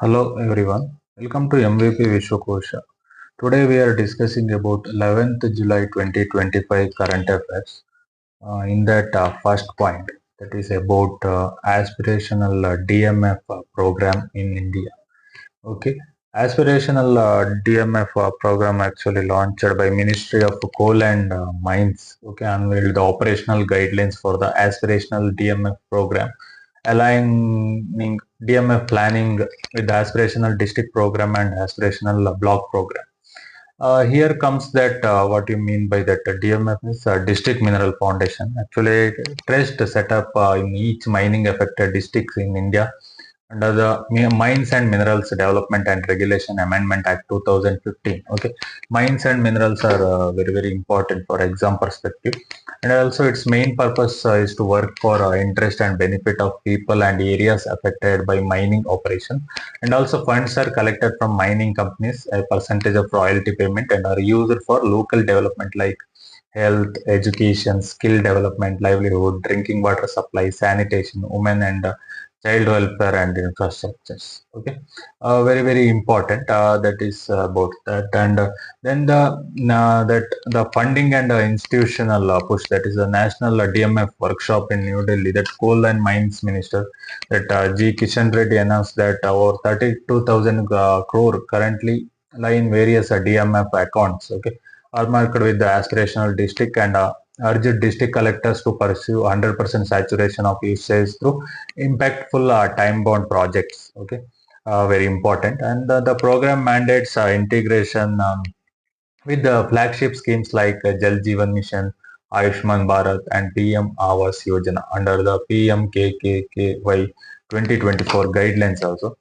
Hello everyone, welcome to MVP Vishwakosha. Today we are discussing about 11th July 2025 current affairs. In that first point, that is about aspirational DMF program in India. Okay, aspirational DMF program actually launched by Ministry of Coal and Mines. Okay, unveiled the operational guidelines for the aspirational DMF program, aligning DMF planning with the aspirational district program and aspirational block program. Here comes that what you mean by that DMF is District Mineral Foundation. Actually, trust set up in each mining affected districts in India under the Mines and Minerals Development and Regulation Amendment Act 2015. Okay, mines and minerals are very important for exam perspective, and also its main purpose is to work for interest and benefit of people and areas affected by mining operation, and also funds are collected from mining companies, a percentage of royalty payment, and are used for local development like health, education, skill development, livelihood, drinking water supply, sanitation, women and child welfare and infrastructures. Okay, very important. That is about that, and then the funding and institutional push. That is the national DMF workshop in New Delhi. That Coal and Mines Minister, that G Kishan Reddy announced that over 32,000 crore currently lie in various DMF accounts. Okay, are marked with the aspirational district and urged district collectors to pursue 100% saturation of usage through impactful time-bound projects. Okay, very important. And the program mandates integration with the flagship schemes like Jal Jeevan Mission, Ayushman Bharat, and PM Awas Yojana under the PMKKY 2024 guidelines also.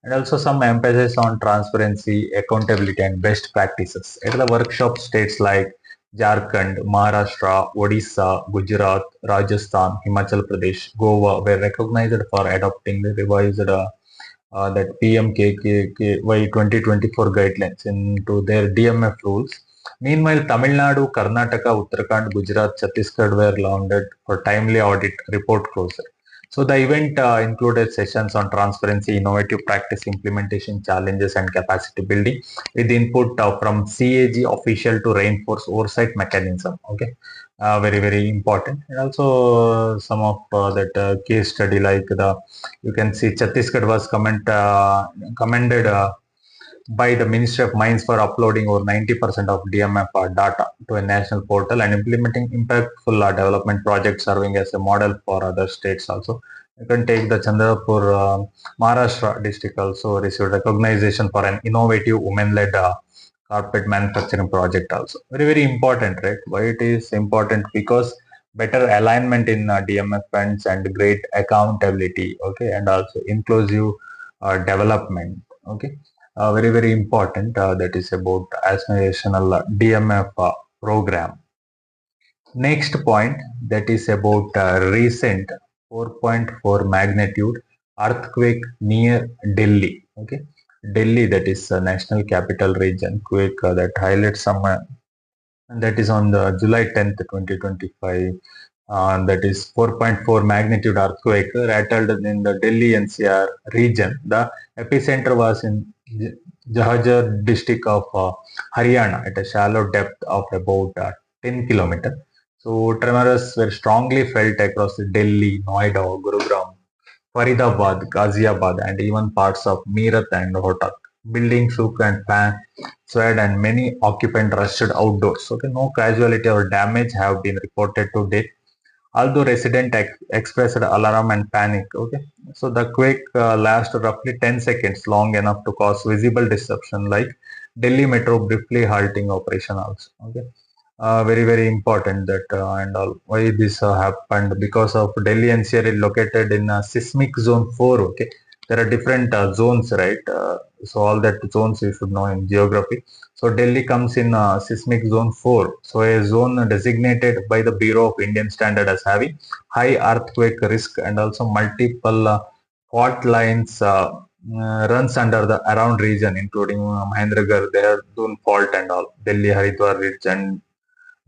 And also some emphasis on transparency, accountability, and best practices. At the workshop, states like Jharkhand, Maharashtra, Odisha, Gujarat, Rajasthan, Himachal Pradesh, Goa were recognized for adopting the revised that PMKKY 2024 guidelines into their DMF rules. Meanwhile, Tamil Nadu, Karnataka, Uttarakhand, Gujarat, Chhattisgarh were lauded for timely audit report closure. So the event included sessions on transparency, innovative practice implementation challenges, and capacity building with input from CAG official to reinforce oversight mechanism. Okay, very important. And also some of that case study like the you can see Chhattisgarh was commended by the Ministry of Mines for uploading over 90% of DMF data to a national portal and implementing impactful development projects serving as a model for other states also. You can take the Chandrapur Maharashtra district also received recognition for an innovative women-led carpet manufacturing project also. Very important, right? Why it is important? Because better alignment in DMF funds and great accountability. Okay, and also inclusive development. Okay, very important. That is about aspirational DMF program. Next point, that is about recent 4.4 magnitude earthquake near Delhi. Okay, Delhi, that is national capital region quake that highlights some and that is on the July 10th, 2025. That is 4.4 magnitude earthquake rattled in the Delhi NCR region. The epicenter was in Jhajar district of Haryana at a shallow depth of about 10 kilometers. So tremors were strongly felt across Delhi, Noida, Gurugram, Faridabad, Ghaziabad, and even parts of Meerut and Rohtak. Buildings shook and swayed, and many occupants rushed outdoors. Okay, no casualty or damage have been reported to date, although residents expressed alarm and panic. Okay, so the quake lasted roughly 10 seconds, long enough to cause visible disruption, like Delhi Metro briefly halting operation also. Okay, very important that and all. Why this happened? Because of Delhi NCR is located in seismic zone 4. Okay, there are different zones, right? So all that zones you should know in geography. So Delhi comes in seismic zone 4. So a zone designated by the Bureau of Indian Standard as having high earthquake risk, and also multiple fault lines runs under the around region, including Mahendragarh, Dehradun fault and all, Delhi Haridwar ridge and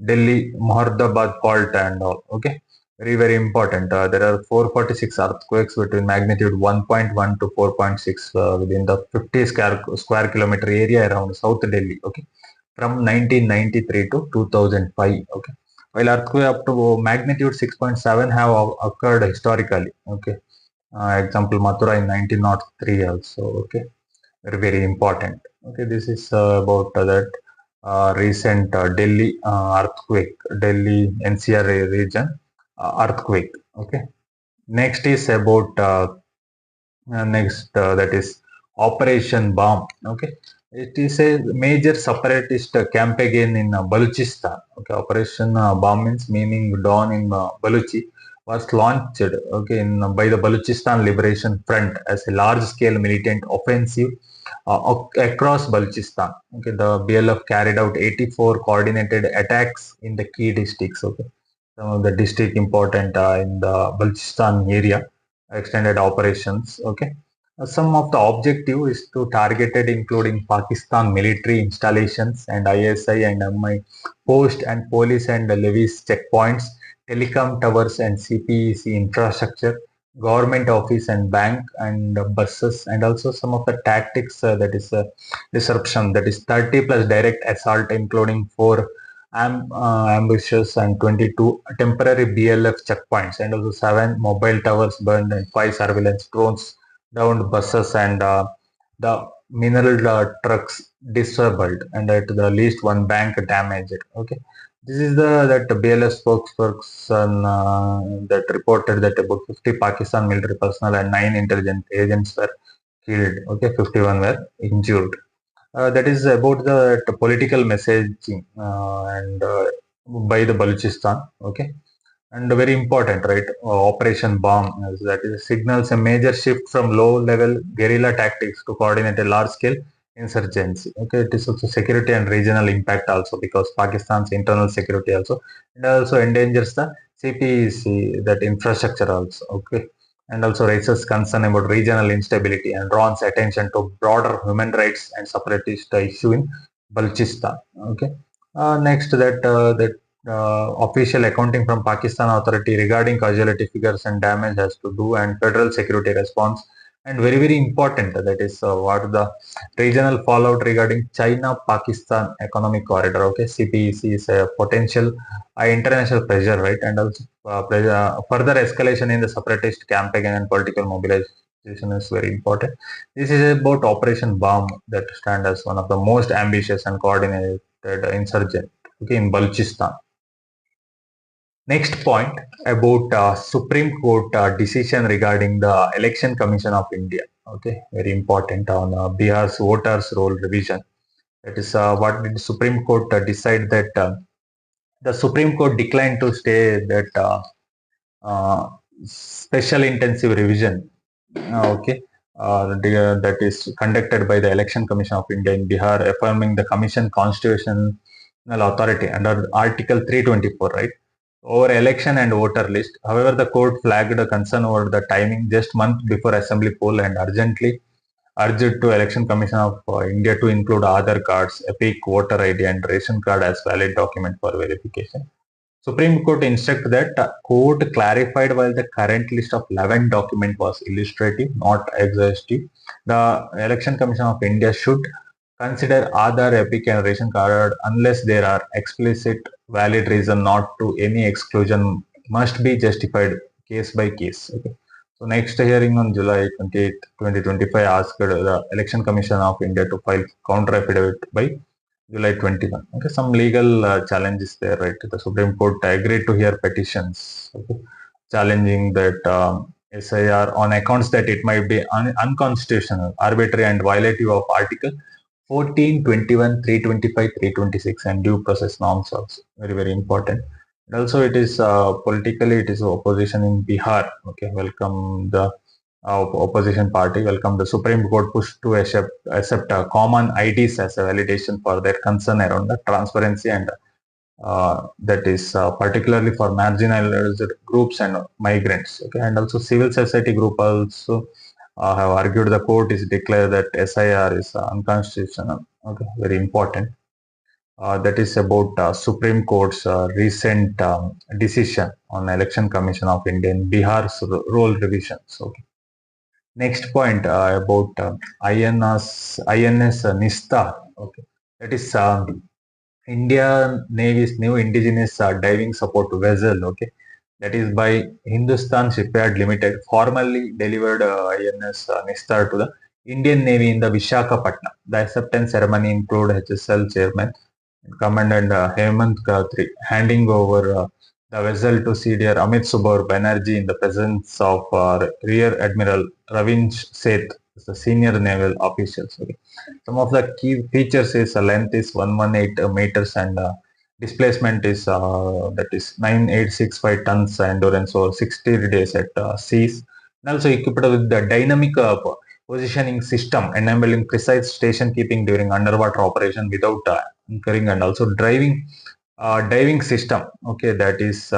Delhi Moradabad fault and all. Okay, Very important. There are 446 earthquakes between magnitude 1.1 to 4.6 within the 50 square kilometer area around South Delhi. Okay, from 1993 to 2005. Okay, while earthquake up to magnitude 6.7 have occurred historically. Okay, example Mathura in 1903 also. Okay, very important. Okay, this is about that recent Delhi earthquake, Delhi NCR region earthquake. Okay, next is about next that is Operation Baam. Okay, it is a major separatist campaign in Balochistan. Okay, Operation Baam means meaning dawn in Baluchi was launched okay in by the Balochistan Liberation Front as a large-scale militant offensive across Balochistan. Okay, the BLF carried out 84 coordinated attacks in the key districts. Okay, some of the district important in the Balochistan area, extended operations. Okay, some of the objective is to targeted including Pakistan military installations and ISI and MI post and police and levies checkpoints, telecom towers and CPEC infrastructure, government office and bank and buses, and also some of the tactics that is disruption, that is 30 plus direct assault including 4 ambushes and 22 temporary BLF checkpoints, and also 7 mobile towers burned and 5 surveillance drones downed, buses and the mineral trucks disabled, and at the least one bank damaged. Okay, this is the that BLS spokesperson that reported that about 50 Pakistan military personnel and 9 intelligence agents were killed. Okay, 51 were injured. That is about the political messaging and by the Balochistan. Okay, and very important, right? Operation Bomb, that is signals a major shift from low-level guerrilla tactics to coordinated large-scale insurgency. Okay, it is also security and regional impact also because Pakistan's internal security also, and also endangers the CPEC, that infrastructure also. Okay, and also raises concern about regional instability and draws attention to broader human rights and separatist issue in Balochistan. Okay, next that official accounting from Pakistan authority regarding casualty figures and damage has to do, and federal security response, and very important, that is what the regional fallout regarding China Pakistan economic corridor. Okay, CPEC is a potential international pressure, right, and also further escalation in the separatist campaign and political mobilization is very important. This is about Operation Baam that stand as one of the most ambitious and coordinated insurgent, okay, in Balochistan. Next point about Supreme Court decision regarding the Election Commission of India. Okay, very important on Bihar's voters roll revision. That is what did Supreme Court decide that the Supreme Court declined to stay that special intensive revision. Okay. That is conducted by the Election Commission of India in Bihar, affirming the Commission constitutional authority under Article 324, right, over election and voter list. However, the court flagged a concern over the timing just month before assembly poll and urgently urged to Election Commission of India to include Aadhaar cards, EPIC, voter ID and ration card as valid document for verification. Supreme Court instructed that court clarified while the current list of 11 document was illustrative, not exhaustive, the Election Commission of India should consider Aadhaar, EPIC and ration card unless there are explicit valid reason not to any exclusion must be justified case by case. Okay. So next hearing on July 28, 2025 asked the Election Commission of India to file counter affidavit by July 21. Okay, some legal challenges there, right? The Supreme Court agreed to hear petitions, okay, challenging that SIR on accounts that it might be unconstitutional, arbitrary, and violative of Article 14, 21, 325, 326, and due process norms also. Very important. And also, it is politically, it is opposition in Bihar. Okay, welcome the opposition party, welcome the Supreme Court push to accept common IDs as a validation for their concern around the transparency, and that is particularly for marginalized groups and migrants. Okay, and also civil society group also have argued the court is declared that SIR is unconstitutional. Okay, very important. that is about Supreme Court's recent decision on Election Commission of India in Bihar's role revisions. Okay. Next point about INS Nistar. Okay, that is Indian Navy's new indigenous diving support vessel. Okay, that is by Hindustan Shipyard Limited, formally delivered INS Nistar to the Indian Navy in the Visakhapatnam. The acceptance ceremony included HSL chairman Commandant Hemant Khatri handing over the vessel to Senior Amit Subbar Banerjee in the presence of Rear Admiral Ravinch Seth, the senior naval officials. Okay. Some of the key features is length is 118 meters and displacement is that is 9865 tons endurance over 60 days at seas. And also equipped with the dynamic positioning system enabling precise station keeping during underwater operation without anchoring, and also diving system. Okay, that is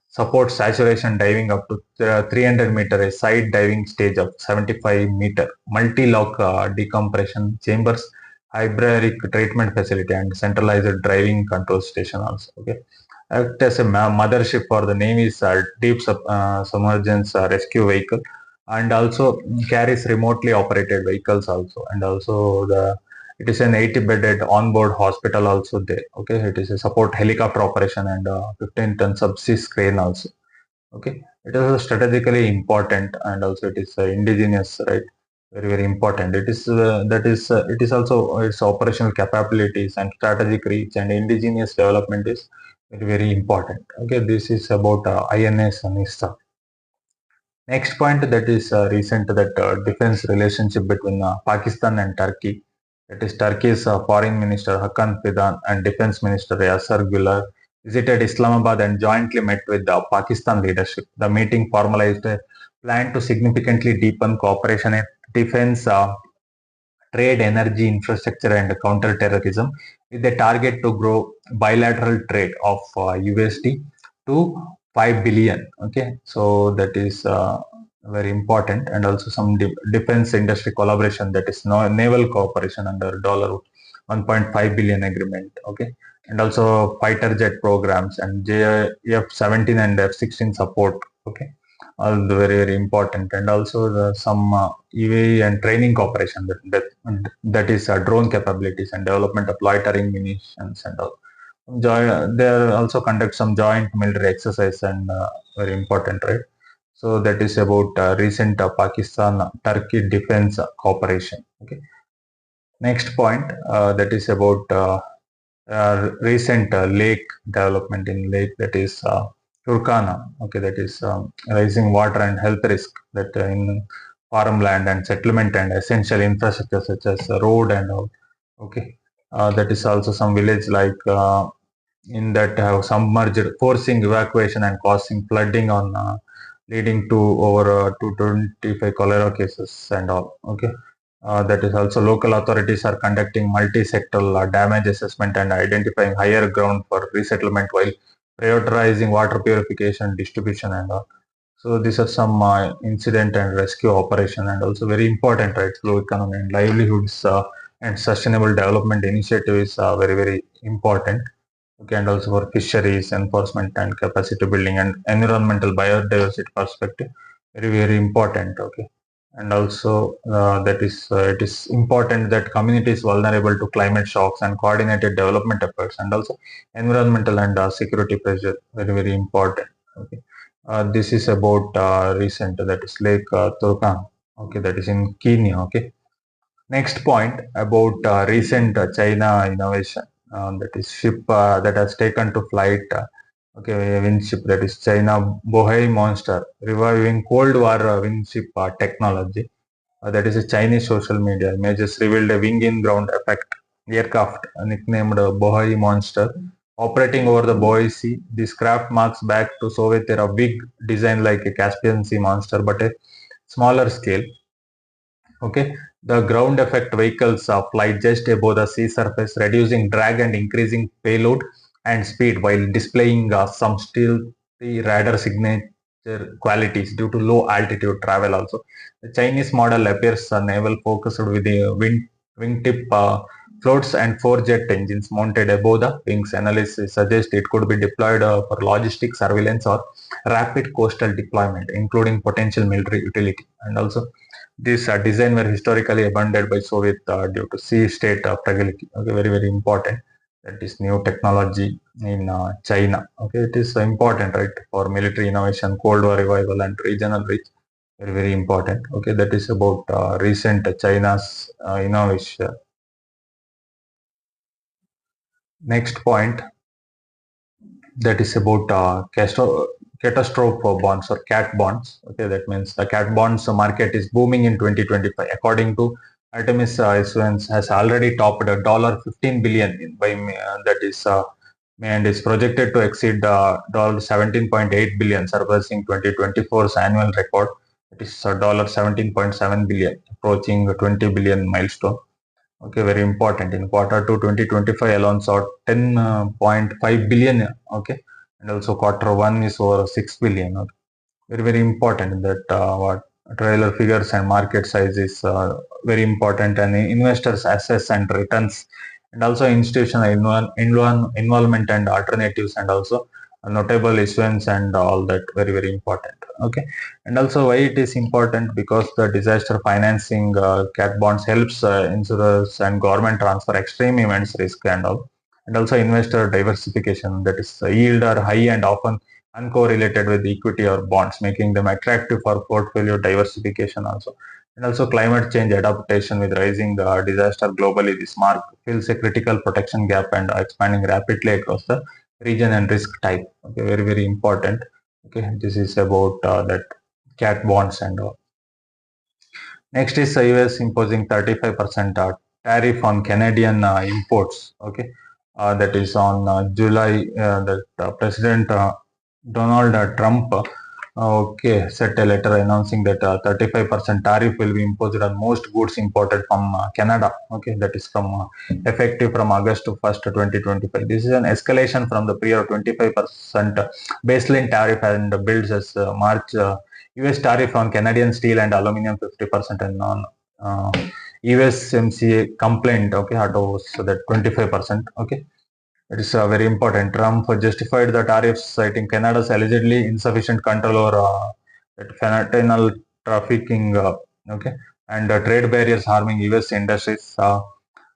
supports saturation diving up to 300 meter, a side diving stage of 75 meter, multi-lock decompression chambers, hydraulic treatment facility, and centralized driving control station also. Okay, act as a mothership for the Navy's deep submergence rescue vehicle, and also carries remotely operated vehicles also, and also the it is an 80 bedded onboard hospital also there. Okay, it is a support helicopter operation and 15-ton subsea crane also. Okay, it is strategically important, and also it is indigenous, right? Very important. It is it is also its operational capabilities and strategic reach and indigenous development is very important. Okay, this is about INS Nistar. Next point, that is recent that defense relationship between Pakistan and Turkey. That is Turkey's Foreign Minister Hakan Fidan and Defense Minister Yasser Güler visited Islamabad and jointly met with the Pakistan leadership. The meeting formalized a plan to significantly deepen cooperation in defense, trade, energy, infrastructure, and counter-terrorism, with a target to grow bilateral trade of USD to 5 billion. Okay, so that is very important, and also some defense industry collaboration, that is naval cooperation under dollar 1.5 billion agreement. Okay, and also fighter jet programs and JF-17 and F-16 support. Okay, all very important, and also some UAE and training cooperation, that is drone capabilities and development of loitering munitions and all. They also conduct some joint military exercise and very important, right? So that is about recent Pakistan Turkey defense cooperation. Okay. Next point, that is about recent lake development in lake, that is Turkana. Okay, that is rising water and health risk that in farmland and settlement and essential infrastructure such as road and all. Okay, that is also some village like in that have submerged, forcing evacuation and causing flooding on leading to over 225 cholera cases and all. Okay. That is also local authorities are conducting multi-sectoral damage assessment and identifying higher ground for resettlement while prioritizing water purification, distribution, and all. So these are some incident and rescue operation, and also very important, right? Slow economy and livelihoods and sustainable development initiative is very important. Okay, and also for fisheries enforcement and capacity building and environmental biodiversity perspective, very important. Okay, and also that is it is important that communities vulnerable to climate shocks and coordinated development efforts, and also environmental and security pressure, very important. Okay, this is about recent, that is Lake Turkana. Okay, that is in Kenya. Okay, next point about recent China innovation, that is ship that has taken to flight. Okay, wind ship, that is China Bohai Monster, reviving Cold War wind ship technology. That is a Chinese social media images revealed a wing in ground effect aircraft nicknamed Bohai Monster operating over the Bohai Sea. This craft marks back to Soviet era big design like a Caspian Sea Monster, but a smaller scale. Okay, the ground effect vehicles fly just above the sea surface, reducing drag and increasing payload and speed while displaying some stealthy radar signature qualities due to low altitude travel. Also, the Chinese model appears naval focused with a wingtip floats and 4 jet engines mounted above the wings. Analysis suggests it could be deployed for logistic surveillance or rapid coastal deployment, including potential military utility. And also, this design were historically abandoned by Soviet due to sea state fragility. Okay, very very important. That is new technology in China. Okay, it is important, right, for military innovation, Cold War revival, and regional reach. Very very important. Okay, that is about recent China's innovation. Next point, that is about catastrophe bonds or cat bonds. Okay, that means the cat bonds market is booming in 2025. According to Artemis, issuance has already topped $15 billion that is and is projected to exceed $17.8 billion, surpassing 2024's annual record. That is $17.7 billion, approaching the 20 billion milestone. Okay, very important. In quarter 2 2025 alone saw 10.5 billion. Okay, and also quarter 1 is over 6 billion. Okay. Very very important that what trailer figures and market size is very important, and investors assess and returns, and also institutional involvement and alternatives, and also notable issuance and all that, very very important. Okay, and also why it is important, because the disaster financing cat bonds helps insurers and government transfer extreme events risk and all, and also investor diversification, that is yield are high and often uncorrelated with equity or bonds, making them attractive for portfolio diversification also. And also climate change adaptation with rising disaster globally. This mark fills a critical protection gap and expanding rapidly across the region and risk type. Okay, very very important. Okay, this is about that cat bonds and all. Next is US imposing 35% tariff on Canadian imports. Okay, that is on July. That President Donald Trump set a letter announcing that 35% tariff will be imposed on most goods imported from Canada. Okay, that is from effective from August 1st, 2025. This is an escalation from the prior 25% baseline tariff and builds as March US tariff on Canadian steel and aluminum 50% and non USMCA complaint. Okay, so that 25%. Okay. It is very important. Trump justified the tariffs, citing Canada's allegedly insufficient control over fentanyl trafficking, okay, and trade barriers harming U.S. industries.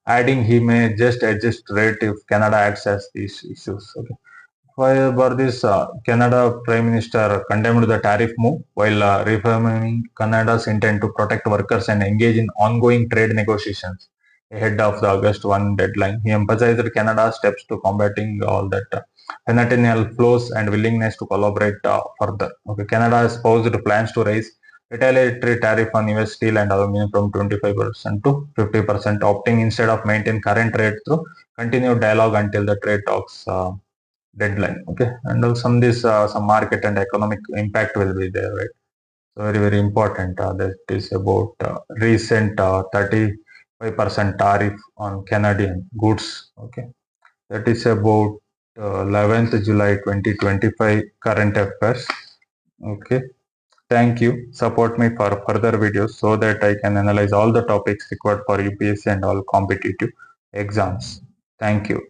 Adding he may just adjust rate if Canada acts as these issues. Okay. However, this Canada Prime Minister condemned the tariff move while reaffirming Canada's intent to protect workers and engage in ongoing trade negotiations ahead of the August 1 deadline. He emphasized Canada's steps to combating all that fentanyl flows and willingness to collaborate further. Okay, Canada has posed plans to raise retaliatory tariff on US steel and aluminum from 25% to 50%, opting instead of maintain current rate through continued dialogue until the trade talks deadline. Okay, and also some market and economic impact will be there, right? So very very important. That is about recent 35% tariff on Canadian goods. Okay, that is about 11th July 2025 current affairs. Okay, thank you. Support me for further videos so that I can analyze all the topics required for UPSC and all competitive exams. Thank you.